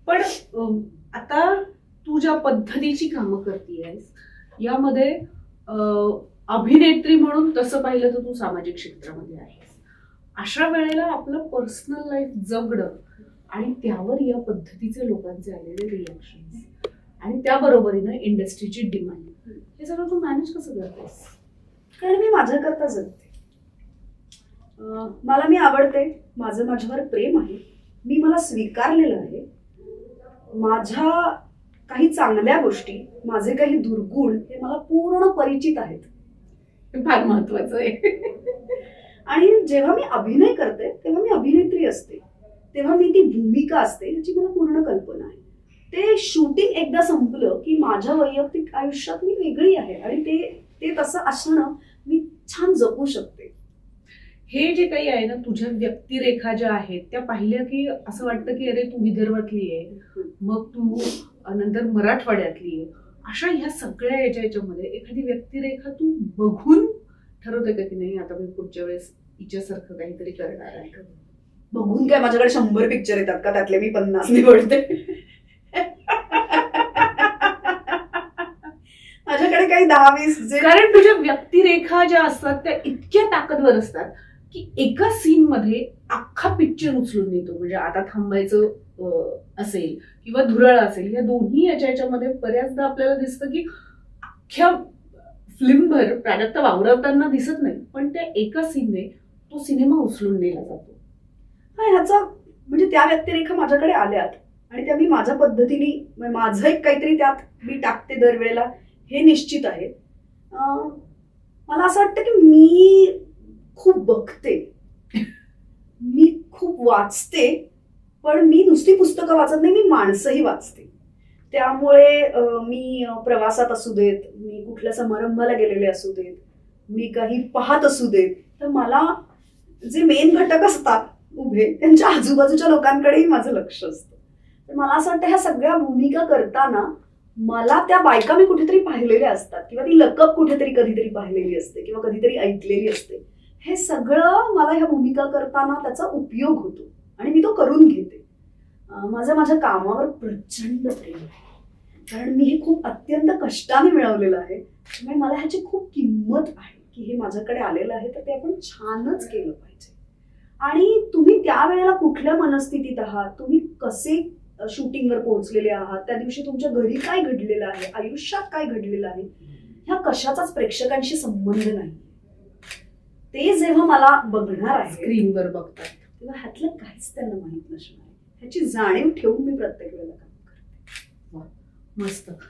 पण आता तू ज्या पद्धतीची कामं करतेयस यामध्ये अभिनेत्री म्हणून तसं पाहिलं तर तू सामाजिक क्षेत्रामध्ये आहेस. अशा वेळेला आपलं पर्सनल लाईफ जगणं आणि त्यावर या पद्धतीचे लोकांचे आलेले रिएक्शन्स आणि त्या बरोबरीनं इंडस्ट्रीची डिमांड हे सगळं तू मॅनेज कसं करतेस? कारण मी माझ्याकरता जगते. मला मी आवडते, माझं माझ्यावर प्रेम आहे, मी मला स्वीकारलेलं आहे. माझ्या काही चांगल्या गोष्टी, माझे काही दुर्गुण हे मला पूर्ण परिचित आहेत. हे फार महत्वाचं आहे. आणि जेव्हा मी अभिनय करते तेव्हा मी अभिनेत्री असते, तेव्हा मी ती भूमिका असते याची मला पूर्ण कल्पना आहे. ते शूटिंग एकदा संपलं की माझ्या वैयक्तिक आयुष्यात मी वेगळी आहे आणि ते तसं असणं मी छान जपू शकते. हे जे काही आहे ना तुझ्या व्यक्तिरेखा ज्या आहेत त्या पाहिल्या की असं वाटतं की अरे तू विदर्भातली आहे, मग तू नंतर मराठवाड्यातली आहे. अशा ह्या सगळ्या याच्यामध्ये एखादी व्यक्तिरेखा तू बघून ठरवते का की नाही आता मी पुढच्या वेळेस हिच्यासारखं काहीतरी करणार आहे? बघून काय, माझ्याकडे 100 पिक्चर येतात का, त्यातले मी 50 निवडते? माझ्याकडे काही 10-20 कारण तुझ्या व्यक्तिरेखा ज्या असतात त्या इतक्या ताकदवर असतात की एका सीन मध्ये अख्खा पिक्चर उचलून येतो. म्हणजे आता थांबायचं असेल किंवा धुरळ असेल, या दोन्ही याच्यामध्ये बऱ्याचदा आपल्याला दिसतं की अख्ख्या फिल्मभर प्राजक्ता वावरताना दिसत नाही, पण त्या एका सीनने तो सिनेमा उचलून नेला जातो. ह्याचा म्हणजे त्या व्यक्तिरेखा माझ्याकडे आल्यात आणि त्या मी माझ्या पद्धतीने माझं एक काहीतरी त्यात मी टाकते दरवेळेला, हे निश्चित आहे. मला असं वाटतं की मी खूप बघते, मी खूप वाचते, पण मी नुसती पुस्तकं वाचत नाही, मी माणसंही वाचते. त्यामुळे मी प्रवासात असू देत, मी कुठल्या समारंभाला गेलेले असू देत, मी काही पाहत असू देत, तर मला जे मेन घटक असतात उभे त्यांच्या आजूबाजूच्या लोकांकडेही माझं लक्ष असतं. तर मला असं वाटतं ह्या सगळ्या भूमिका करताना मला त्या बायका मी कुठेतरी पाहिलेल्या असतात किंवा ती लकब कुठेतरी कधीतरी पाहिलेली असते किंवा कधीतरी ऐकलेली असते. हे सगळं मला ह्या भूमिका करताना त्याचा उपयोग होतो आणि मी तो करून घेते. माझ्या कामावर प्रचंड प्रेम आहे, कारण मी हे खूप अत्यंत कष्टाने मिळवलेलं आहे. त्यामुळे मला ह्याची खूप किंमत आहे की हे माझ्याकडे आलेलं आहे तर ते आपण छानच केलं पाहिजे. आणि तुम्ही त्यावेळेला कुठल्या मनस्थितीत आहात, तुम्ही कसे शूटिंगवर पोहोचलेले आहात, त्या दिवशी तुमच्या घरी काय घडलेलं आहे, आयुष्यात काय घडलेलं आहे, ह्या कशाचाच प्रेक्षकांशी संबंध नाही. ते जेव्हा मला बघणार आहे स्क्रीनवर बघतात तेव्हा ह्यातलं काहीच त्यांना माहित नसणार आहे. ह्याची जाणीव ठेवून मी प्रत्येक वेळेला काम करते. मस्त.